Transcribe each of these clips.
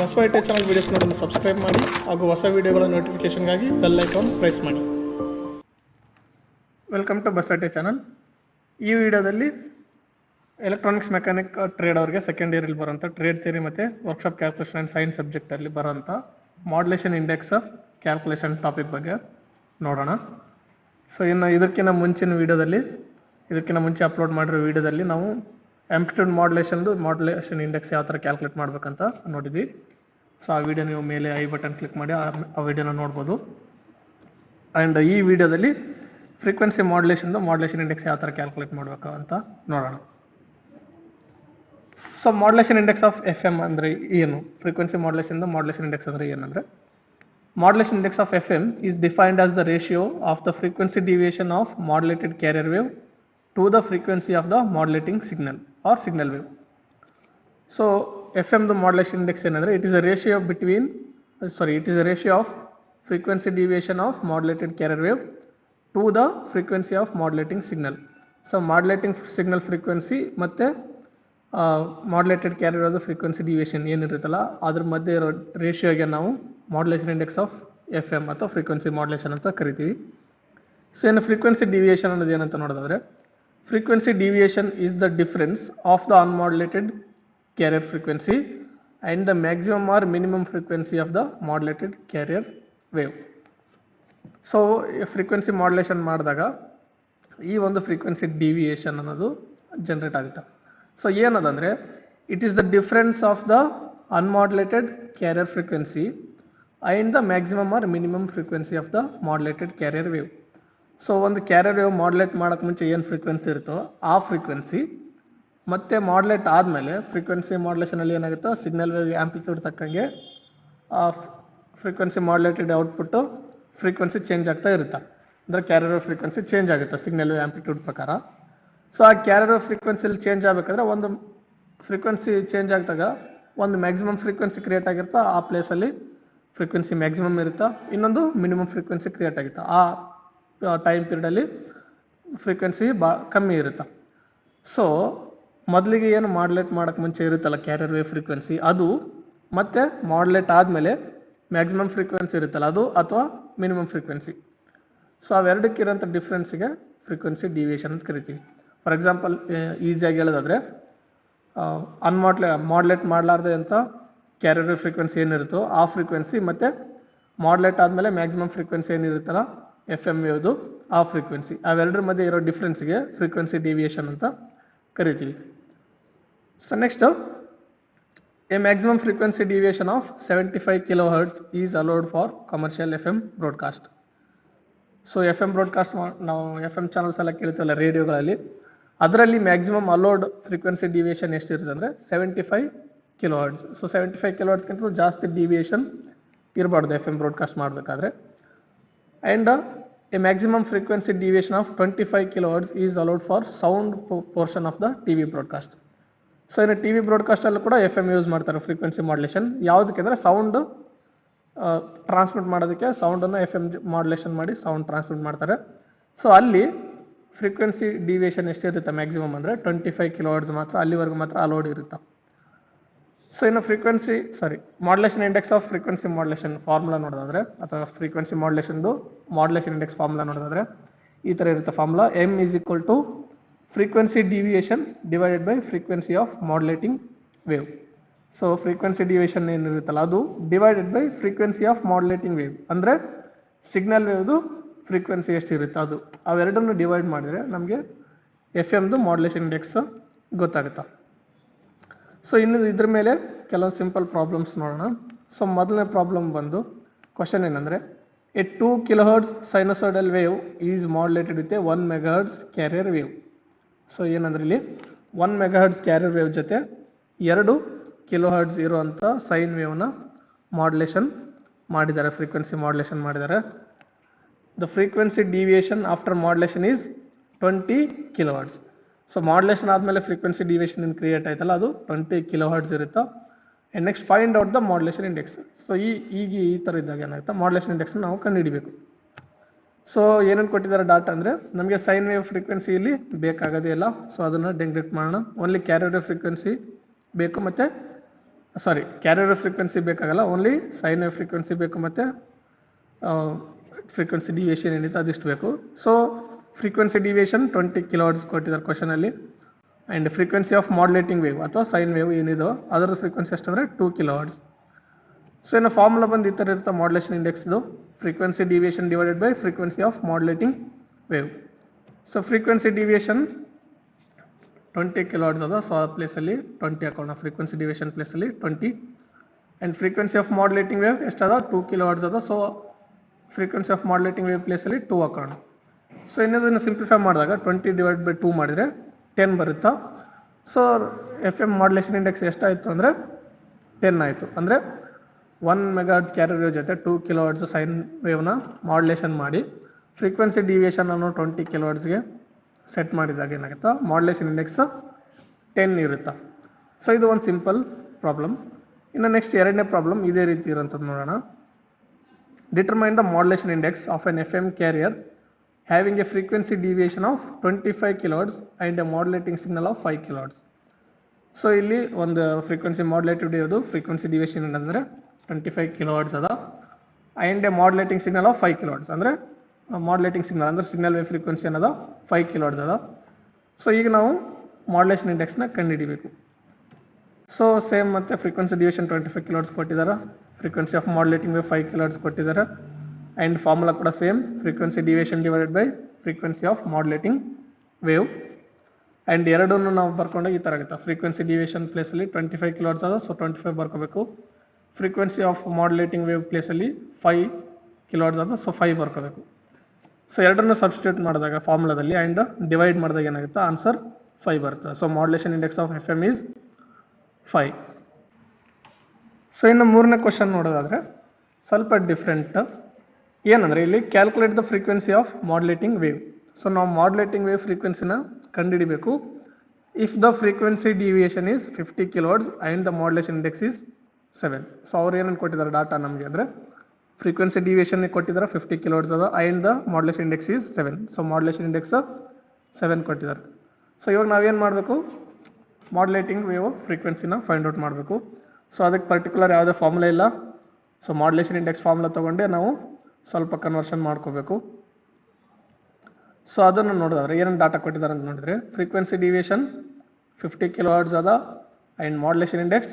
ಬಸವ ಐಟೆ channel videos ನೋಡಲು subscribe ಮಾಡಿ ಹಾಗೂ ಹೊಸ ವೀಡಿಯೋಗಳ ನೋಟಿಫಿಕೇಷನ್ಗಾಗಿ ಬೆಲ್ ಐಕಾನ್ ಪ್ರೆಸ್ ಮಾಡಿ. ವೆಲ್ಕಮ್ ಟು ಬಸವ ಐಟೆ ಚಾನಲ್. ಈ ವಿಡಿಯೋದಲ್ಲಿ ಎಲೆಕ್ಟ್ರಾನಿಕ್ಸ್ ಮೆಕ್ಯಾನಿಕ್ ಟ್ರೇಡ್ ಅವರಿಗೆ ಸೆಕೆಂಡ್ ಇಯರಲ್ಲಿ ಬರೋಂಥ ಟ್ರೇಡ್ ಥಿಯರಿ ಮತ್ತು ವರ್ಕ್ಶಾಪ್ ಕ್ಯಾಲ್ಕುಲೇಷನ್ ಆ್ಯಂಡ್ ಸೈನ್ಸ್ ಸಬ್ಜೆಕ್ಟಲ್ಲಿ ಬರೋಂಥ ಮಾಡ್ಯುಲೇಷನ್ ಇಂಡೆಕ್ಸ್ ಕ್ಯಾಲ್ಕುಲೇಷನ್ ಟಾಪಿಕ್ ಬಗ್ಗೆ ನೋಡೋಣ. ಸೊ ಇನ್ನು ಇದಕ್ಕಿಂತ ಮುಂಚೆ ಅಪ್ಲೋಡ್ ಮಾಡಿರೋ ವಿಡಿಯೋದಲ್ಲಿ ನಾವು ಆಂಪ್ಲಿಟ್ಯೂಡ್ ಮಾಡ್ಯುಲೇಷನ್ ಇಂಡೆಕ್ಸ್ ಯಾವ ಥರ ಕ್ಯಾಲ್ಕುಲೇಟ್ ಮಾಡಬೇಕಂತ ನೋಡಿದ್ವಿ. ಸೊ ಆ ವಿಡಿಯೋ ನೀವು ಮೇಲೆ ಐ ಬಟನ್ ಕ್ಲಿಕ್ ಮಾಡಿ ಆ ವಿಡಿಯೋನ ನೋಡ್ಬೋದು. ಆ್ಯಂಡ್ ಈ ವಿಡಿಯೋದಲ್ಲಿ ಫ್ರೀಕ್ವೆನ್ಸಿ ಮಾಡ್ಯುಲೇಷನ್ ಇಂಡೆಕ್ಸ್ ಯಾವ ಥರ ಕ್ಯಾಲ್ಕುಲೇಟ್ ಮಾಡಬೇಕು ಅಂತ ನೋಡೋಣ. So modulation index of FM ಅಂದರೆ ಏನು, ಫ್ರೀಕ್ವೆನ್ಸಿ ಮಾಡ್ಯುಲೇಷನ್ ಇಂಡೆಕ್ಸ್ ಅಂದರೆ ಏನಂದರೆ, modulation index of FM is defined as the ratio of the frequency deviation of modulated carrier wave to the frequency of the modulating signal or signal wave. So FM the modulation index ಏನಂದರೆ it is a ratio of frequency deviation of modulated carrier wave to the frequency of modulating signal. So modulating signal frequency ಮತ್ತು modulated carrier ಆದ frequency deviation ಏನಿರುತ್ತಲ್ಲ ಅದ್ರ ಮಧ್ಯೆ ಇರೋ ರೇಷಿಯೋಗೆ ನಾವು modulation index of FM ಅಥವಾ ಫ್ರೀಕ್ವೆನ್ಸಿ ಮಾಡ್ಯುಲೇಷನ್ ಅಂತ ಕರಿತೀವಿ. ಸೊ ಇನ್ನು ಫ್ರೀಕ್ವೆನ್ಸಿ ಡಿವಿಯೇಷನ್ ಅನ್ನೋದು ಏನಂತ ನೋಡೋದಾದರೆ, frequency deviation is the difference of the unmodulated carrier frequency and the maximum or minimum frequency of the modulated carrier wave. So frequency modulation ಮಾಡಿದಾಗ ಈ ಒಂದು ಫ್ರೀಕ್ವೆನ್ಸಿ ಡಿವಿಯೇಷನ್ ಅನ್ನೋದು ಜನ್ರೇಟ್ ಆಗುತ್ತೆ. ಸೊ ಏನದಂದರೆ, it is the difference of the unmodulated carrier frequency and the maximum or minimum frequency of the modulated carrier wave. So ಒಂದು carrier wave modulate ಮಾಡೋಕ್ಕೆ ಮುಂಚೆ ಏನು ಫ್ರೀಕ್ವೆನ್ಸಿ ಇರುತ್ತೋ ಆ ಫ್ರೀಕ್ವೆನ್ಸಿ ಮತ್ತು ಮಾಡ್ಯುಲೇಟ್ ಆದಮೇಲೆ ಫ್ರೀಕ್ವೆನ್ಸಿ ಮಾಡ್ಯುಲೇಷನಲ್ಲಿ ಏನಾಗುತ್ತೋ ಸಿಗ್ನಲ್ ವೇವ್ ಆ್ಯಂಪ್ಲಿಟ್ಯೂಡ್ ತಕ್ಕಂಗೆ ಆ frequency modulated output frequency change ಆಗ್ತಾ ಇರುತ್ತೆ. ಅಂದರೆ ಕ್ಯಾರಿಯರ್ ವೇವ್ ಫ್ರೀಕ್ವೆನ್ಸಿ ಚೇಂಜ್ ಆಗುತ್ತೆ ಸಿಗ್ನಲ್ ವೇವ್ ಆ್ಯಂಪ್ಲಿಟ್ಯೂಡ್ ಪ್ರಕಾರ. ಸೊ ಆ ಕ್ಯಾರಿಯರ್ ವೇವ್ ಫ್ರೀಕ್ವೆನ್ಸಿಲಿ ಚೇಂಜ್ ಆಗಬೇಕಾದ್ರೆ ಒಂದು ಫ್ರೀಕ್ವೆನ್ಸಿ ಚೇಂಜ್ ಆಗಿದಾಗ ಒಂದು ಮ್ಯಾಕ್ಸಿಮಮ್ ಫ್ರೀಕ್ವೆನ್ಸಿ ಕ್ರಿಯೇಟ್ ಆಗಿರುತ್ತೆ, ಆ ಪ್ಲೇಸಲ್ಲಿ ಫ್ರೀಕ್ವೆನ್ಸಿ ಮ್ಯಾಕ್ಸಿಮಮ್ ಇರುತ್ತೆ, ಇನ್ನೊಂದು ಮಿನಿಮಮ್ ಫ್ರೀಕ್ವೆನ್ಸಿ ಕ್ರಿಯೇಟ್ ಆಗುತ್ತೆ. ಆ ಟೈಮ್ ಪೀರಿಯಡಲ್ಲಿ ಫ್ರೀಕ್ವೆನ್ಸಿ ಕಮ್ಮಿ ಇರುತ್ತೆ. ಸೊ ಮೊದಲಿಗೆ ಏನು ಮಾಡ್ಯುಲೇಟ್ ಮಾಡೋಕ್ಕೆ ಮುಂಚೆ ಇರುತ್ತಲ್ಲ ಕ್ಯಾರಿಯರ್ ವೇವ್ ಫ್ರೀಕ್ವೆನ್ಸಿ, ಅದು ಮತ್ತು ಮಾಡ್ಯುಲೇಟ್ ಆದಮೇಲೆ ಮ್ಯಾಕ್ಸಿಮಮ್ ಫ್ರೀಕ್ವೆನ್ಸಿ ಇರುತ್ತಲ್ಲ ಅದು ಅಥವಾ ಮಿನಿಮಮ್ ಫ್ರೀಕ್ವೆನ್ಸಿ. ಸೊ ಅವೆರಡಕ್ಕಿರೋಂಥ ಡಿಫ್ರೆನ್ಸಿಗೆ ಫ್ರೀಕ್ವೆನ್ಸಿ ಡಿವಿಯೇಷನ್ ಅಂತ ಕರಿತೀವಿ. ಫಾರ್ ಎಕ್ಸಾಂಪಲ್ ಈಸಿಯಾಗಿ ಹೇಳೋದಾದರೆ, ಮಾಡ್ಯುಲೇಟ್ ಮಾಡಲಾರ್ದೆ ಅಂತ ಕ್ಯಾರಿಯರ್ ವೇವ್ ಫ್ರೀಕ್ವೆನ್ಸಿ ಏನಿರುತ್ತೋ ಆ ಫ್ರೀಕ್ವೆನ್ಸಿ ಮತ್ತು ಮಾಡ್ಯುಲೇಟ್ ಆದಮೇಲೆ ಮ್ಯಾಕ್ಸಿಮಮ್ ಫ್ರೀಕ್ವೆನ್ಸಿ ಏನಿರುತ್ತಲ್ಲ FM ವೇವ್ದು ಆ ಫ್ರೀಕ್ವೆನ್ಸಿ, ಅವೆರಡರ ಮಧ್ಯೆ ಇರೋ ಡಿಫ್ರೆನ್ಸ್ಗೆ ಫ್ರೀಕ್ವೆನ್ಸಿ ಡಿವಿಯೇಷನ್ ಅಂತ ಕರಿತೀವಿ. So next, A maximum frequency deviation of 75 kHz is allowed for commercial FM broadcast. So FM broadcast ನಾವು FM ಚಾನಲ್ಸ್ ಎಲ್ಲ ಕೇಳ್ತೀವಲ್ಲ ರೇಡಿಯೋಗಳಲ್ಲಿ, ಅದರಲ್ಲಿ ಮ್ಯಾಕ್ಸಿಮಮ್ ಅಲೋಡ್ ಫ್ರೀಕ್ವೆನ್ಸಿ ಡಿವಿಯೇಷನ್ ಎಷ್ಟಿರುತ್ತೆ ಅಂದರೆ 75 kHz. ಸೊ 75 kHzಗಿಂತ ಜಾಸ್ತಿ ಡಿವಿಯೇಷನ್ ಇರಬಾರ್ದು FM ಬ್ರಾಡ್ಕಾಸ್ಟ್ ಮಾಡಬೇಕಾದ್ರೆ. And A maximum frequency deviation of 25 kHz is allowed for sound portion of the TV broadcast. So ಇನ್ನು TV ಬ್ರಾಡ್ಕಾಸ್ಟಲ್ಲೂ ಕೂಡ FM ಯೂಸ್ ಮಾಡ್ತಾರೆ ಫ್ರೀಕ್ವೆನ್ಸಿ ಮಾಡ್ಯುಲೇಷನ್. ಯಾವುದಕ್ಕೆ ಅಂದರೆ ಸೌಂಡ್ ಟ್ರಾನ್ಸ್ಮಿಟ್ ಮಾಡೋದಕ್ಕೆ ಸೌಂಡನ್ನು FM ಮಾಡ್ಯುಲೇಷನ್ ಮಾಡಿ ಸೌಂಡ್ ಟ್ರಾನ್ಸ್ಮಿಟ್ ಮಾಡ್ತಾರೆ. ಸೊ ಅಲ್ಲಿ ಫ್ರೀಕ್ವೆನ್ಸಿ ಡಿವಿಯೇಷನ್ ಎಷ್ಟಿರುತ್ತೆ ಮ್ಯಾಕ್ಸಿಮಮ್ ಅಂದರೆ 25 kHz ಮಾತ್ರ, ಅಲ್ಲಿವರೆಗೂ ಮಾತ್ರ ಅಲೋಡ್ ಇರುತ್ತೆ. ಸೊ ಇನ್ನು modulation index off frequency modulation formula ನೋಡೋದಾದರೆ, ಅಥವಾ ಫ್ರೀಕ್ವೆನ್ಸಿ ಮಾಡ್ಯುಲೇಷನ್ ಇಂಡೆಕ್ಸ್ ಫಾರ್ಮುಲಾ ನೋಡೋದಾದರೆ ಈ ಥರ ಇರುತ್ತೆ formula: M is equal to frequency deviation divided by frequency of modulating wave. So frequency deviation ಏನಿರುತ್ತಲ್ಲ ಅದು divided by frequency of modulating wave, ಅಂದರೆ signal ವೇವ್ದು ಫ್ರೀಕ್ವೆನ್ಸಿ ಎಷ್ಟಿರುತ್ತೆ ಅದು, ಅವೆರಡನ್ನು ಡಿವೈಡ್ ಮಾಡಿದರೆ ನಮಗೆ FMದು ಮಾಡ್ಯುಲೇಷನ್ ಇಂಡೆಕ್ಸ್ ಗೊತ್ತಾಗುತ್ತೆ. ಸೊ ಇನ್ನು ಇದ್ರ ಮೇಲೆ ಕೆಲವೊಂದು ಸಿಂಪಲ್ ಪ್ರಾಬ್ಲಮ್ಸ್ ನೋಡೋಣ. ಸೊ ಮೊದಲನೇ ಪ್ರಾಬ್ಲಮ್ ಬಂದು ಕ್ವಶನ್ ಏನಂದರೆ, a 2 kHz sinusoidal wave is modulated with a 1 MHz carrier wave. So ಏನಂದ್ರೆ ಇಲ್ಲಿ 1 MHz ಕ್ಯಾರಿಯರ್ ವೇವ್ ಜೊತೆ 2 kHz ಇರುವಂಥ ಸೈನ್ ವೇವ್ನ ಮಾಡ್ಯುಲೇಷನ್ ಮಾಡಿದ್ದಾರೆ, ಫ್ರೀಕ್ವೆನ್ಸಿ ಮಾಡ್ಯುಲೇಷನ್ ಮಾಡಿದ್ದಾರೆ. The frequency deviation after modulation is 20 kHz. So modulation ಆದಮೇಲೆ frequency deviation ಏನು create ಆಯ್ತಲ್ಲ ಅದು 20 kHz ಇರುತ್ತೆ. And next find out the modulation index. So ಈ ಥರ ಇದ್ದಾಗ ಏನಾಗುತ್ತೆ, ಮಾಡ್ಯುಲೇಷನ್ ಇಂಡೆಕ್ಸ್ನ ನಾವು ಕಂಡುಹಿಡಿಬೇಕು. ಸೊ ಏನೇನು ಕೊಟ್ಟಿದ್ದಾರೆ ಡಾಟಾ ಅಂದರೆ, ನಮಗೆ ಸೈನ್ ವೇವ್ ಫ್ರೀಕ್ವೆನ್ಸಿ ಇಲ್ಲಿ ಬೇಕಾಗೋದೇ ಇಲ್ಲ. ಸೊ ಅದನ್ನು ನೆಗ್ಲೆಕ್ಟ್ ಮಾಡೋಣ. ಓನ್ಲಿ ಕ್ಯಾರಿಯರ್ ವೇವ್ ಫ್ರೀಕ್ವೆನ್ಸಿ ಬೇಕು ಮತ್ತು ಸಾರಿ ಕ್ಯಾರಿಯರ್ ವೇವ್ ಫ್ರೀಕ್ವೆನ್ಸಿ ಬೇಕಾಗಲ್ಲ, ಓನ್ಲಿ ಸೈನ್ ವೇವ್ ಫ್ರೀಕ್ವೆನ್ಸಿ ಬೇಕು ಮತ್ತು ಫ್ರೀಕ್ವೆನ್ಸಿ ಡಿವಿಯೇಷನ್ ಏನಿದೆ ಅದಿಷ್ಟು ಬೇಕು. ಸೊ ಫ್ರೀಕ್ವೆನ್ಸಿ ಡಿವಿಯೇಷನ್ 20 ಕಿಲೋಹರ್ಟ್ಸ್ ಕೊಟ್ಟಿದ್ದಾರೆ ಕ್ವಶನಲ್ಲಿ. And frequency of modulating wave ಅಥವಾ ಸೈನ್ ವೇವ್ ಏನಿದೋ ಅದರ ಫ್ರೀಕ್ವೆನ್ಸಿ ಎಷ್ಟಂದರೆ 2 ಕಿಲೋಹರ್ಟ್ಸ್. ಸೊ ಇನ್ನು ಫಾರ್ಮುಲಾ ಬಂದು ಈ ಥರ ಇರುತ್ತೆ ಮಾಡ್ಯುಲೇಷನ್ ಇಂಡೆಕ್ಸ್ದು, frequency deviation divided by frequency of modulating wave. So frequency deviation 20 kilohertz ಅದ, ಸೊ ಆ ಪ್ಲೇಸಲ್ಲಿ 20 ಹಾಕೋಣ, ಫ್ರೀಕ್ವೆನ್ಸಿ ಡಿವಿಯೇಷನ್ ಪ್ಲೇಸಲ್ಲಿ 20. And frequency of modulating wave ಎಷ್ಟದ 2 ಕಿಲೋಹರ್ಟ್ಸ್ ಅದ, so frequency of modulating wave ಪ್ಲೇಸಲ್ಲಿ 2 ಹಾಕೋಣ. ಸೊ ಇನ್ನೊಂದನ್ನು ಸಿಂಪ್ಲಿಫೈ ಮಾಡಿದಾಗ 20 ಡಿವೈಡ್ ಬೈ 2 ಮಾಡಿದರೆ 10 ಬರುತ್ತಾ. So F M modulation index ಎಷ್ಟಾಯಿತು ಅಂದರೆ 10 ಆಯಿತು. ಅಂದರೆ 1 ಮೆಗಾಹರ್ಟ್ಸ್ ಕ್ಯಾರಿಯರ್ ವೇವ್ ಜೊತೆ 2 ಕಿಲೋಹರ್ಟ್ಸ್ ಸೈನ್ ವೇವ್ನ ಮಾಡ್ಯುಲೇಷನ್ ಮಾಡಿ ಫ್ರೀಕ್ವೆನ್ಸಿ ಡಿವಿಯೇಷನ್ ಅನ್ನು 20 ಕಿಲೋಹರ್ಟ್ಸ್ಗೆ ಸೆಟ್ ಮಾಡಿದಾಗ ಏನಾಗುತ್ತಾ ಮಾಡ್ಯುಲೇಷನ್ ಇಂಡೆಕ್ಸ್ 10 ಇರುತ್ತಾ. ಸೊ ಇದು ಒಂದು ಸಿಂಪಲ್ ಪ್ರಾಬ್ಲಮ್. ಇನ್ನು ನೆಕ್ಸ್ಟ್ ಎರಡನೇ ಪ್ರಾಬ್ಲಮ್ ಇದೇ ರೀತಿ ಇರೋಂಥದ್ದು ನೋಡೋಣ. Determine the modulation index of an F M carrier having a frequency deviation of 25 kilohertz and a modulating signal of 5 kilohertz. So ಇಲ್ಲಿ ಒಂದು ಫ್ರೀಕ್ವೆನ್ಸಿ ಮಾಡ್ಯುಲೇಟಿವ್ ವೇವ್ದು ಫ್ರೀಕ್ವೆನ್ಸಿ ಡಿವಿಯೇಷನ್ ಅಂದರೆ 25 ಕಿಲೋಹರ್ಟ್ಸ್ ಅದ, and a modulating signal of 5 kilohertz ಅಂದರೆ modulating signal ಅಂದರೆ signal wave frequency ಅನ್ನೋದು 5 kilohertz ಅದ. So ಈಗ ನಾವು ಮಾಡ್ಯುಲೇಷನ್ ಇಂಡೆಕ್ಸ್ನ ಕಂಡುಹಿಡಿಬೇಕು. ಸೊ ಸೇಮ್ ಮತ್ತು ಫ್ರೀಕ್ವೆನ್ಸಿ ಡಿವಿಯೇಷನ್ 25 ಕಿಲೋಹರ್ಟ್ಸ್ ಕೊಟ್ಟಿದ್ದಾರೆ, frequency of modulating wave 5 kilohertz ಕೊಟ್ಟಿದ್ದಾರೆ, ಆ್ಯಂಡ್ ಫಾರ್ಮುಲಾ ಕೂಡ same, frequency deviation divided by frequency of modulating wave. And ಎರಡನ್ನೂ ನಾವು ಬರ್ಕೊಂಡಾಗ ಈ ಥರ ಆಗುತ್ತೆ, ಫ್ರೀಕ್ವೆನ್ಸಿ ಡಿವಿಯೇಷನ್ ಪ್ಲೇಸಲ್ಲಿ 25 ಕಿಲೋಹರ್ಟ್ಸ್ ಅದ, ಸೊ 25 ಬರ್ಕೋಬೇಕು. ಫ್ರೀಕ್ವೆನ್ಸಿ ಆಫ್ ಮಾಡ್ಯುಲೇಟಿಂಗ್ ವೇವ್ ಪ್ಲೇಸಲ್ಲಿ 5 ಕಿಲೋಹರ್ಟ್ಸ್ ಅದ, ಸೊ 5 ಬರ್ಕೋಬೇಕು. ಸೊ ಎರಡನ್ನೂ ಸಬ್ಸ್ಟಿಟ್ಯೂಟ್ ಮಾಡಿದಾಗ ಫಾರ್ಮುಲಾದಲ್ಲಿ ಆ್ಯಂಡ್ ಡಿವೈಡ್ ಮಾಡಿದಾಗ ಏನಾಗುತ್ತೆ ಆನ್ಸರ್ 5 ಬರುತ್ತೆ. So modulation index of F M is 5. So ಇನ್ನು ಮೂರನೇ ಕ್ವಶನ್ ನೋಡೋದಾದರೆ ಸ್ವಲ್ಪ ಡಿಫ್ರೆಂಟ್. ಏನಂದರೆ ಇಲ್ಲಿ calculate the frequency of modulating wave. So ನಾವು ಮಾಡ್ಯುಲೇಟಿಂಗ್ ವೇವ್ ಫ್ರೀಕ್ವೆನ್ಸಿನ ಕಂಡುಹಿಡಿಬೇಕು. If the frequency deviation is 50 kilohertz and the modulation index is 7. So ಅವ್ರು ಏನೇನು ಕೊಟ್ಟಿದ್ದಾರೆ ಡಾಟಾ ನಮಗೆ ಅಂದರೆ ಫ್ರೀಕ್ವೆನ್ಸಿ ಡಿವಿಯೇಷನ್ ಕೊಟ್ಟಿದ್ದಾರೆ 50 ಕಿಲೋಹರ್ಟ್ಸ್ ಅದ, and the modulation index is 7. So modulation index 7 ಕೊಟ್ಟಿದ್ದಾರೆ. ಸೊ ಇವಾಗ ನಾವೇನು ಮಾಡಬೇಕು, ಮಾಡ್ಯುಲೇಟಿಂಗ್ ವೇವ್ ಫ್ರೀಕ್ವೆನ್ಸಿನ ಫೈಂಡ್ ಔಟ್ ಮಾಡಬೇಕು. ಸೊ ಅದಕ್ಕೆ ಪರ್ಟಿಕ್ಯುಲರ್ ಯಾವುದೇ ಫಾರ್ಮುಲಾ ಇಲ್ಲ. ಸೊ ಮಾಡ್ಯುಲೇಷನ್ ಇಂಡೆಕ್ಸ್ ಫಾರ್ಮುಲಾ ತೊಗೊಂಡೆ ನಾವು ಸ್ವಲ್ಪ ಕನ್ವರ್ಷನ್ ಮಾಡ್ಕೋಬೇಕು. ಸೊ ಅದನ್ನು ನೋಡಿದ್ರೆ ಏನೇನು ಡಾಟಾ ಕೊಟ್ಟಿದ್ದಾರೆ ಅಂತ ನೋಡಿದರೆ ಫ್ರೀಕ್ವೆನ್ಸಿ ಡಿವಿಯೇಷನ್ 50 ಕಿಲೋಹರ್ಟ್ಸ್ ಅದ, ಆ್ಯಂಡ್ ಮಾಡ್ಯುಲೇಷನ್ ಇಂಡೆಕ್ಸ್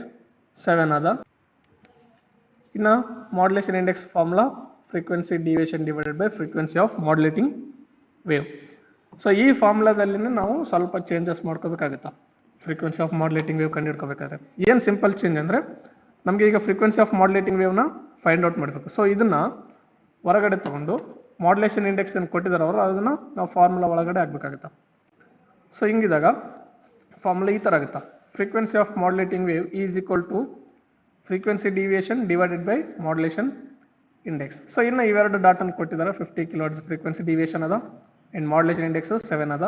7 ಅದ. ಇನ್ನು modulation index formula frequency deviation divided by frequency of modulating wave. So ಈ ಫಾರ್ಮುಲಾದಲ್ಲಿ ನಾವು ಸ್ವಲ್ಪ ಚೇಂಜಸ್ ಮಾಡ್ಕೋಬೇಕಾಗುತ್ತಾ ಫ್ರೀಕ್ವೆನ್ಸಿ ಆಫ್ ಮಾಡ್ಯುಲೇಟಿಂಗ್ ವೇವ್ ಕಂಡು ಹಿಡ್ಕೋಬೇಕಾದ್ರೆ. ಏನು ಸಿಂಪಲ್ ಚೇಂಜ್ ಅಂದರೆ ನಮಗೆ ಈಗ ಫ್ರೀಕ್ವೆನ್ಸಿ ಆಫ್ ಮಾಡ್ಯುಲೇಟಿಂಗ್ ವೇವ್ನ ಫೈಂಡ್ ಔಟ್ ಮಾಡಬೇಕು. ಸೊ ಇದನ್ನು ಹೊರಗಡೆ ತೊಗೊಂಡು ಮಾಡ್ಯುಲೇಷನ್ ಇಂಡೆಕ್ಸ್ ಏನು ಕೊಟ್ಟಿದ್ದಾರೆ ಅವರು ಅದನ್ನು ನಾವು ಫಾರ್ಮುಲಾ ಒಳಗಡೆ ಹಾಕಬೇಕಾಗುತ್ತಾ. ಸೊ ಹಿಂಗಿದಾಗ ಫಾರ್ಮುಲಾ ಈ ಥರ ಆಗುತ್ತಾ, frequency of modulating wave is equal to frequency deviation divided by modulation index. So ಇನ್ನು ಇವೆರಡು ಡಾಟನ್ನು ಕೊಟ್ಟಿದ್ದಾರೆ, 50 ಕಿಲೋಹರ್ಟ್ಸ್ ಫ್ರೀಕ್ವೆನ್ಸಿ ಡಿವಿಯೇಷನ್ ಅದ ಆ್ಯಂಡ್ ಮಾಡ್ಯುಲೇಷನ್ ಇಂಡೆಕ್ಸ್ 7 ಅದ.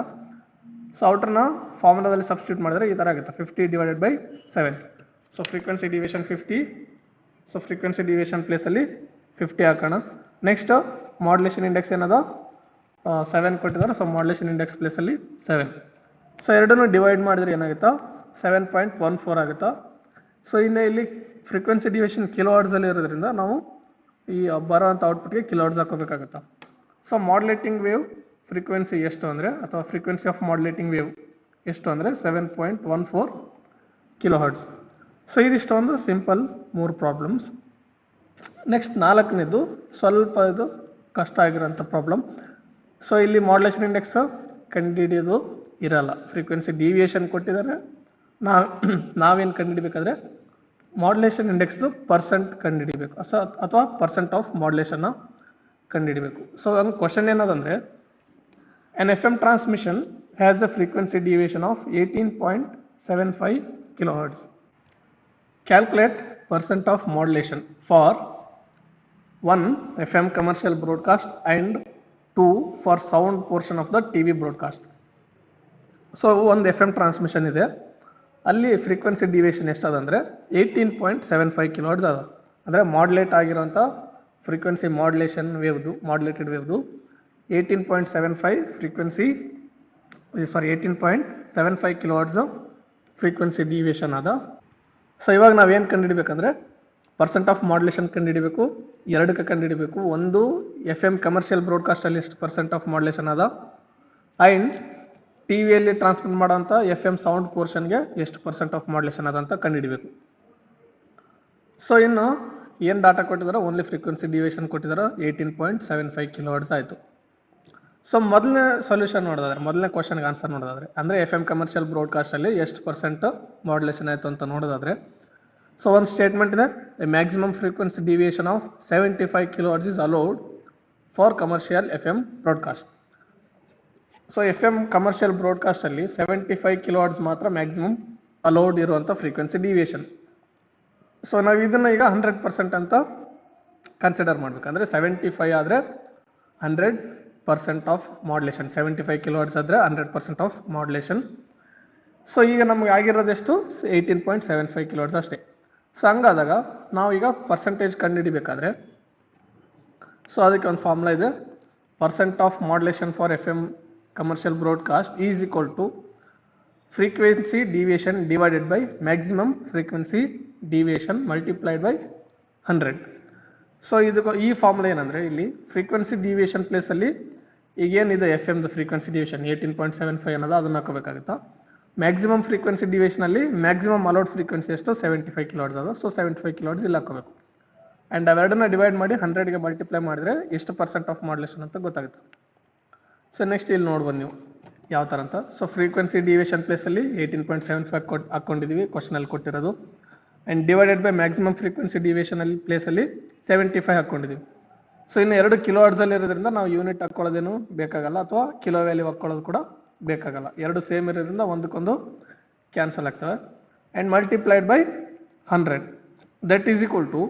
ಸೊ ಔಟ್ರನ್ನ ಫಾರ್ಮುಲಾದಲ್ಲಿ ಸಬ್ಸ್ಟಿಟ್ಯೂಟ್ ಮಾಡಿದ್ರೆ ಈ ಥರ ಆಗುತ್ತೆ 50 divided by 7. So frequency deviation 50, so frequency deviation ಪ್ಲೇಸಲ್ಲಿ 50 ಹಾಕೋಣ. ನೆಕ್ಸ್ಟ್ ಮಾಡ್ಯುಲೇಷನ್ ಇಂಡೆಕ್ಸ್ ಏನದ 7 ಕೊಟ್ಟಿದ್ದಾರೆ, ಸೊ ಮಾಡ್ಯುಲೇಷನ್ ಇಂಡೆಕ್ಸ್ ಪ್ಲೇಸಲ್ಲಿ 7. ಸೊ ಎರಡನ್ನೂ ಡಿವೈಡ್ ಮಾಡಿದ್ರೆ ಏನಾಗುತ್ತಾ 7.14 ಆಗುತ್ತಾ. ಸೊ ಇನ್ನು ಇಲ್ಲಿ ಫ್ರೀಕ್ವೆನ್ಸಿ ಡಿವಿಯೇಷನ್ ಕಿಲೋಹರ್ಟ್ಸಲ್ಲಿ ಇರೋದ್ರಿಂದ ನಾವು ಈ ಬರೋವಂಥ ಔಟ್ಪುಟ್ಗೆ ಕಿಲೋಹರ್ಟ್ಸ್ ಹಾಕೋಬೇಕಾಗುತ್ತಾ. ಸೊ ಮಾಡ್ಯುಲೇಟಿಂಗ್ ವೇವ್ ಫ್ರೀಕ್ವೆನ್ಸಿ ಎಷ್ಟು ಅಂದರೆ ಅಥವಾ ಫ್ರೀಕ್ವೆನ್ಸಿ ಆಫ್ ಮಾಡ್ಯುಲೇಟಿಂಗ್ ವೇವ್ ಎಷ್ಟು ಅಂದರೆ 7.14 ಕಿಲೋಹರ್ಟ್ಸ್. ಸೊ ಇದಿಷ್ಟು ಒಂದು ಸಿಂಪಲ್ 3 ಪ್ರಾಬ್ಲಮ್ಸ್. ನೆಕ್ಸ್ಟ್ 4ನೇದು ಸ್ವಲ್ಪ ಇದು ಕಷ್ಟ ಆಗಿರೋಂಥ ಪ್ರಾಬ್ಲಮ್. ಸೊ ಇಲ್ಲಿ ಮಾಡ್ಯುಲೇಷನ್ ಇಂಡೆಕ್ಸ್ ಕಂಡುಹಿಡಿಯೋದು ಇರಲ್ಲ, ಫ್ರೀಕ್ವೆನ್ಸಿ ಡಿವಿಯೇಷನ್ ಕೊಟ್ಟಿದ್ದಾರೆ. ನಾವೇನು ಕಂಡುಹಿಡಿಬೇಕಾದ್ರೆ ಮಾಡ್ಯುಲೇಷನ್ ಇಂಡೆಕ್ಸ್ದು ಪರ್ಸೆಂಟ್ ಕಂಡುಹಿಡಿಬೇಕು ಅಥವಾ ಪರ್ಸೆಂಟ್ ಆಫ್ ಮಾಡ್ಯುಲೇಷನ್ನ ಕಂಡುಹಿಡಿಬೇಕು. ಸೊ ಹಂಗೆ question ಏನದಂದರೆ an FM transmission has a frequency deviation of 18.75 kilohertz. Calculate percent of modulation for 1 FM commercial broadcast and 2 for sound portion of the TV broadcast. So ಒಂದು FM transmission ಇದೆ, ಅಲ್ಲಿ frequency deviation ಎಷ್ಟದಂದರೆ 18.75 kilohertz ಅದ. ಅಂದರೆ modulate ಆಗಿರೋಂಥ frequency modulated ವೇವ್ದು 18.75 kilohertz frequency deviation ಅದ. So ಇವಾಗ ನಾವೇನು ಕಂಡುಹಿಡಬೇಕಂದ್ರೆ ಪರ್ಸೆಂಟ್ ಆಫ್ ಮಾಡ್ಯುಲೇಷನ್ ಕಂಡುಹಿಡಬೇಕು, ಎರಡಕ್ಕೆ ಕಂಡುಹಿಡಬೇಕು. ಒಂದು ಎಫ್ ಎಮ್ ಕಮರ್ಷಿಯಲ್ ಬ್ರಾಡ್ಕಾಸ್ಟಲ್ಲಿ ಎಷ್ಟು ಪರ್ಸೆಂಟ್ ಆಫ್ ಮಾಡ್ಯುಲೇಷನ್ ಅದ, ಆ್ಯಂಡ್ ಟಿ ವಿಯಲ್ಲಿ ಟ್ರಾನ್ಸ್ಮಿಟ್ ಮಾಡೋಂಥ ಎಫ್ ಎಮ್ ಸೌಂಡ್ ಪೋರ್ಷನ್ಗೆ ಎಷ್ಟು ಪರ್ಸೆಂಟ್ ಆಫ್ ಮಾಡ್ಯುಲೇಷನ್ ಅದ ಅಂತ ಕಂಡುಹಿಡಬೇಕು. ಸೊ ಇನ್ನು ಏನು ಡಾಟಾ ಕೊಟ್ಟಿದ್ದಾರೆ, ಓನ್ಲಿ ಫ್ರೀಕ್ವೆನ್ಸಿ ಡಿವಿಯೇಷನ್ ಕೊಟ್ಟಿದ್ದಾರೆ 18.75 ಕಿಲೋಹರ್ಟ್ಸ್ ಆಯಿತು. ಸೊ ಮೊದಲನೇ ಸೊಲ್ಯೂಷನ್ ನೋಡೋದಾದ್ರೆ, ಮೊದಲನೇ ಕ್ವಶನ್ಗೆ ಆನ್ಸರ್ ನೋಡೋದಾದ್ರೆ, ಅಂದರೆ ಎಫ್ ಎಮ್ ಕಮರ್ಷಿಯಲ್ ಬ್ರಾಡ್ಕಾಸ್ಟಲ್ಲಿ ಎಷ್ಟು ಪರ್ಸೆಂಟ್ ಮಾಡ್ಯುಲೇಷನ್ ಆಯಿತು ಅಂತ ನೋಡೋದಾದ್ರೆ, ಸೊ ಒಂದು ಸ್ಟೇಟ್ಮೆಂಟ್ ಇದೆ, a maximum frequency deviation of 75 kilohertz is allowed for commercial F M broadcast. So F M commercial ಬ್ರಾಡ್ಕಾಸ್ಟಲ್ಲಿ 75 ಕಿಲೋಹರ್ಟ್ಸ್ ಮಾತ್ರ ಮ್ಯಾಕ್ಸಿಮಮ್ ಅಲೌಡ್ ಇರುವಂಥ ಫ್ರೀಕ್ವೆನ್ಸಿ ಡಿವಿಯೇಷನ್. ಸೊ ನಾವು ಇದನ್ನು ಈಗ 100% ಅಂತ ಕನ್ಸಿಡರ್ ಮಾಡಬೇಕು. ಅಂದರೆ 75 ಆದರೆ 100% ಆಫ್ ಮಾಡ್ಯುಲೇಷನ್, 75 ಕಿಲೋಹರ್ಟ್ಸ್ ಆದರೆ 100% ಆಫ್ ಮಾಡ್ಯುಲೇಷನ್. ಸೊ ಈಗ ನಮಗೆ ಆಗಿರೋದೆಷ್ಟು, 18.75 ಕಿಲೋಹರ್ಟ್ಸ್ ಅಷ್ಟೇ. ಸೊ ಹಂಗಾದಾಗ ನಾವು ಈಗ ಪರ್ಸೆಂಟೇಜ್ ಕಂಡುಹಿಡಿಬೇಕಾದ್ರೆ, ಸೊ ಅದಕ್ಕೆ ಒಂದು ಫಾರ್ಮುಲಾ ಇದೆ, percent of modulation for F M commercial broadcast is equal to frequency deviation divided by maximum frequency deviation multiplied by 100. So ಇದಕ್ಕೆ ಈ ಫಾರ್ಮುಲಾ ಏನಂದರೆ, ಇಲ್ಲಿ ಫ್ರೀಕ್ವೆನ್ಸಿ ಡಿವಿಯೇಷನ್ ಪ್ಲೇಸಲ್ಲಿ ಈಗೇನಿದೆ ಎಫ್ ಎಮ್ದು ಫ್ರೀಕ್ವೆನ್ಸಿ ಡಿವಿಯೇಷನ್ 18.75 ಅನ್ನೋದು ಅದನ್ನು ಹಾಕೋಬೇಕಾಗುತ್ತಾ. ಮ್ಯಾಕ್ಸಿಮಮ್ ಫ್ರೀಕ್ವೆನ್ಸಿ ಡಿವಿಯೇಷನಲ್ಲಿ ಮ್ಯಾಕ್ಸಿಮಮ್ ಅಲೌಡ್ ಫ್ರೀಕ್ವೆನ್ಸಿ ಎಷ್ಟು 75 ಕಿಲೋಹರ್ಟ್ಸ್ ಅದ. ಸೊ 75 ಕಿಲೋಹರ್ಟ್ಸ್ ಇಲ್ಲಿ ಹಾಕೋಬೇಕು, ಆ್ಯಂಡ್ ಅವೆರಡನ್ನ ಡಿವೈಡ್ ಮಾಡಿ 100ಗೆ ಮಲ್ಟಿಪ್ಲೈ ಮಾಡಿದರೆ ಎಷ್ಟು ಪರ್ಸೆಂಟ್ ಆಫ್ ಮಾಡ್ಯುಲೇಷನ್ ಅಂತ ಗೊತ್ತಾಗುತ್ತೆ. ಸೊ ನೆಕ್ಸ್ಟ್ ಇಲ್ಲಿ ನೋಡ್ಬೋದು ನೀವು ಯಾವ ಥರ ಅಂತ. ಸೊ ಫ್ರೀಕ್ವೆನ್ಸಿ ಡಿವಿಯೇಷನ್ ಪ್ಲೇಸಲ್ಲಿ 18.75 ಹಾಕ್ಕೊಂಡಿದ್ದೀವಿ, ಕ್ವಶನಲ್ಲಿ ಕೊಟ್ಟಿರೋದು, and divided by maximum frequency ಡಿವಿಯೇಷನಲ್ಲಿ ಪ್ಲೇಸಲ್ಲಿ 75 ಹಾಕ್ಕೊಂಡಿದ್ದೀವಿ. ಸೊ ಇನ್ನು 2 ಕಿಲೋಹರ್ಟ್ಸಲ್ಲಿ ಇರೋದ್ರಿಂದ ನಾವು ಯೂನಿಟ್ ಹಾಕ್ಕೊಳ್ಳೋದೇನು ಬೇಕಾಗಲ್ಲ, ಅಥವಾ ಕಿಲೋ ವ್ಯಾಲ್ಯೂ ಹಾಕ್ಕೊಳ್ಳೋದು ಕೂಡ ಬೇಕಾಗಲ್ಲ. ಎರಡು ಸೇಮ್ ಇರೋದ್ರಿಂದ ಒಂದಕ್ಕೊಂದು ಕ್ಯಾನ್ಸಲ್ ಆಗ್ತವೆ. And multiplied by 100 that is equal to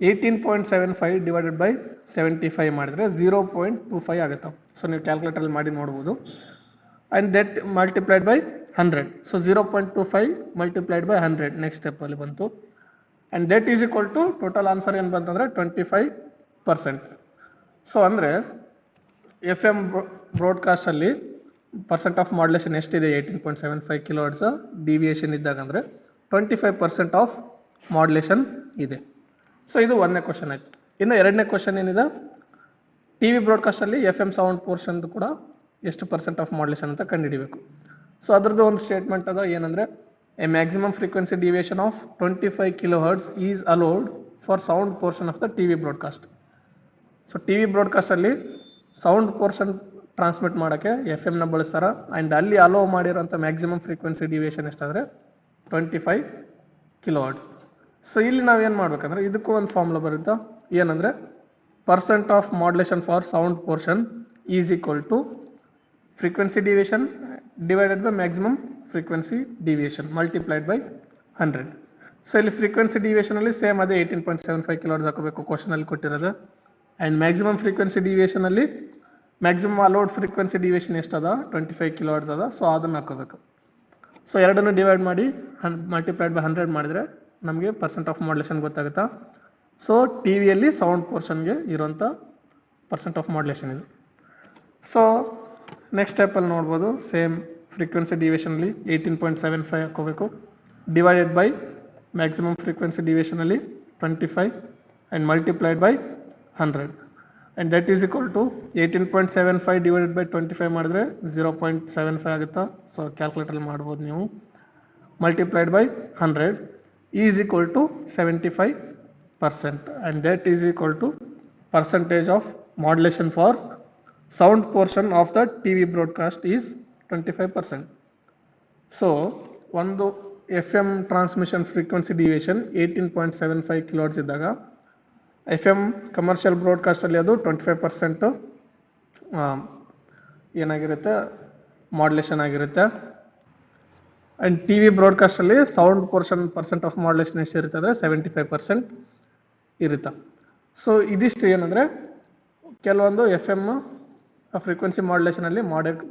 18.75 divided by 75 ಮಾಡಿದರೆ 0.25 ಆಗುತ್ತೆ. ಸೊ ನೀವು ಕ್ಯಾಲ್ಕುಲೇಟರಲ್ಲಿ ಮಾಡಿ ನೋಡ್ಬೋದು. And that multiplied by 100. So 0.25 multiplied by 100 next ಸ್ಟೆಪ್ಪಲ್ಲಿ ಬಂತು. And that is equal to total answer ಏನು ಬಂತಂದರೆ 25%. ಸೊ ಅಂದರೆ ಎಫ್ ಎಮ್ ಬ್ರಾಡ್ಕಾಸ್ಟಲ್ಲಿ ಪರ್ಸೆಂಟ್ ಆಫ್ ಮಾಡ್ಯುಲೇಷನ್ ಎಷ್ಟಿದೆ, 18.75 ಕಿಲೋಹರ್ಟ್ಸ್ ಡಿವಿಯೇಷನ್ ಇದ್ದಾಗ ಅಂದರೆ 25% ಆಫ್ ಮಾಡ್ಯುಲೇಷನ್ ಇದೆ. ಸೊ ಇದು ಒಂದನೇ ಕ್ವಶನ್ ಆಯಿತು. ಇನ್ನು ಎರಡನೇ ಕ್ವಶನ್ ಏನಿದೆ, ಟಿ ವಿ ಬ್ರಾಡ್ಕಾಸ್ಟಲ್ಲಿ ಎಫ್ ಎಮ್ ಸೌಂಡ್ ಪೋರ್ಷನ್ದು ಕೂಡ ಎಷ್ಟು ಪರ್ಸೆಂಟ್ ಆಫ್ ಮಾಡ್ಯುಲೇಷನ್ ಅಂತ ಕಂಡುಹಿಡಿಬೇಕು. ಸೊ ಅದರದ್ದು ಒಂದು ಸ್ಟೇಟ್ಮೆಂಟ್ ಅದ, ಏನಂದರೆ a maximum frequency deviation of 25 kilohertz is allowed for sound portion of the T V broadcast. So T V ಬ್ರಾಡ್ಕಾಸ್ಟಲ್ಲಿ ಸೌಂಡ್ ಪೋರ್ಷನ್ ಟ್ರಾನ್ಸ್ಮಿಟ್ ಮಾಡೋಕ್ಕೆ ಎಫ್ ಎಮ್ನ ಬಳಸ್ತಾರೆ, ಆ್ಯಂಡ್ ಅಲ್ಲಿ ಅಲೋ ಮಾಡಿರೋಂಥ ಮ್ಯಾಕ್ಸಿಮಮ್ ಫ್ರೀಕ್ವೆನ್ಸಿ ಡಿವಿಯೇಷನ್ ಎಷ್ಟಾದರೆ 25 ಕಿಲೋಹರ್ಟ್ಸ್. ಸೊ ಇಲ್ಲಿ ನಾವೇನು ಮಾಡ್ಬೇಕಂದ್ರೆ, ಇದಕ್ಕೂ ಒಂದು ಫಾರ್ಮುಲಾ ಬರುತ್ತೆ, ಏನಂದರೆ percent of modulation for sound portion is equal to frequency deviation divided by maximum frequency deviation multiplied by 100. So ಇಲ್ಲಿ ಫ್ರೀಕ್ವೆನ್ಸಿ ಡಿವಿಯೇಷನಲ್ಲಿ ಸೇಮ್ ಅದೇ 18.75 ಕಿಲೋಹರ್ಟ್ಸ್ ಹಾಕೋಬೇಕು, ಕ್ವಶನಲ್ಲಿ ಕೊಟ್ಟಿರೋದು. ಆ್ಯಂಡ್ ಮ್ಯಾಕ್ಸಿಮಮ್ ಫ್ರೀಕ್ವೆನ್ಸಿ ಡಿವಿಯೇಷನಲ್ಲಿ ಮ್ಯಾಕ್ಸಿಮಮ್ ಅಲೌಡ್ ಫ್ರೀಕ್ವೆನ್ಸಿ ಡಿವಿಯೇಷನ್ ಎಷ್ಟದ 25 ಕಿಲೋಹರ್ಟ್ಸ್ ಅದ. ಸೊ ಅದನ್ನು ಹಾಕೋಬೇಕು. ಸೊ ಎರಡನ್ನು ಡಿವೈಡ್ ಮಾಡಿ ಮಲ್ಟಿಪ್ಲೈಡ್ ಬೈ 100 ಮಾಡಿದರೆ ನಮಗೆ ಪರ್ಸೆಂಟ್ ಆಫ್ ಮಾಡ್ಯುಲೇಷನ್ ಗೊತ್ತಾಗುತ್ತಾ. ಸೊ ಟಿ ವಿಯಲ್ಲಿ ಸೌಂಡ್ ಪೋರ್ಷನ್ಗೆ ಇರೋಂಥ ಪರ್ಸೆಂಟ್ ಆಫ್ ಮಾಡ್ಯುಲೇಷನ್ ಇದು. ಸೊ ನೆಕ್ಸ್ಟ್ ಸ್ಟೆಪ್ಪಲ್ಲಿ ನೋಡ್ಬೋದು, ಸೇಮ್ ಫ್ರೀಕ್ವೆನ್ಸಿ ಡಿವಿಯೇಷನಲ್ಲಿ 18.75 ಹಾಕೋಬೇಕು, ಡಿವೈಡೆಡ್ ಬೈ ಮ್ಯಾಕ್ಸಿಮಮ್ ಫ್ರೀಕ್ವೆನ್ಸಿ ಡಿವಿಯೇಷನಲ್ಲಿ 25 and multiplied by 100. And that is equal to 18.75 divided by 25 ಮಾಡಿದ್ರೆ 0.75 ಆಗುತ್ತಾ. ಸೊ ಕ್ಯಾಲ್ಕುಲೇಟರಲ್ಲಿ ಮಾಡ್ಬೋದು ನೀವು. Multiplied by 100 is equal to 75%. And that is equal to percentage of modulation for sound portion of the T V broadcast is 25%. So ಒಂದು F M transmission frequency deviation 18.75 kilohertz ಇದ್ದಾಗ F M commercial ಬ್ರಾಡ್ಕಾಸ್ಟಲ್ಲಿ ಅದು 25% ಏನಾಗಿರುತ್ತೆ, modulation ಆಗಿರುತ್ತೆ. And T V ಬ್ರಾಡ್ಕಾಸ್ಟಲ್ಲಿ sound percent of modulation ಎಷ್ಟಿರುತ್ತೆ ಅಂದರೆ 75% ಇರುತ್ತೆ. ಸೊ ಇದಿಷ್ಟು ಏನಂದರೆ ಕೆಲವೊಂದು ಎಫ್ ಎಮ್ ಫ್ರೀಕ್ವೆನ್ಸಿ ಮಾಡ್ಯುಲೇಷನಲ್ಲಿ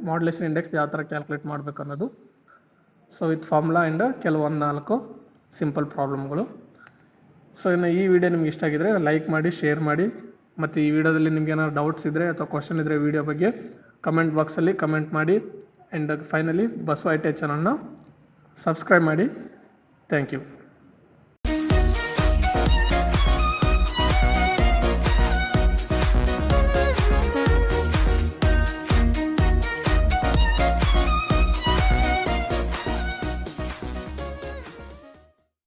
ಮಾಡ್ಯುಲೇಷನ್ ಇಂಡೆಕ್ಸ್ ಯಾವ ಥರ ಕ್ಯಾಲ್ಕುಲೇಟ್ ಮಾಡಬೇಕು ಅನ್ನೋದು. ಸೊ ವಿತ್ ಫಾರ್ಮುಲಾ ಆ್ಯಂಡ್ ಕೆಲವೊಂದು 4 ಸಿಂಪಲ್ ಪ್ರಾಬ್ಲಮ್ಗಳು. ಸೊ ಇನ್ನು ಈ ವಿಡಿಯೋ ನಿಮ್ಗೆ ಇಷ್ಟ ಆಗಿದ್ರೆ ಲೈಕ್ ಮಾಡಿ, ಶೇರ್ ಮಾಡಿ, ಮತ್ತು ಈ ವಿಡಿಯೋದಲ್ಲಿ ನಿಮ್ಗೆ ಏನಾದ್ರು ಡೌಟ್ಸ್ ಇದ್ದರೆ ಅಥವಾ ಕ್ವಶನ್ ಇದ್ದರೆ ವಿಡಿಯೋ ಬಗ್ಗೆ ಕಮೆಂಟ್ ಬಾಕ್ಸಲ್ಲಿ ಕಮೆಂಟ್ ಮಾಡಿ. And finally Basava I T I ಚಾನಲ್ನ ಸಬ್ಸ್ಕ್ರೈಬ್ ಮಾಡಿ. Thank you.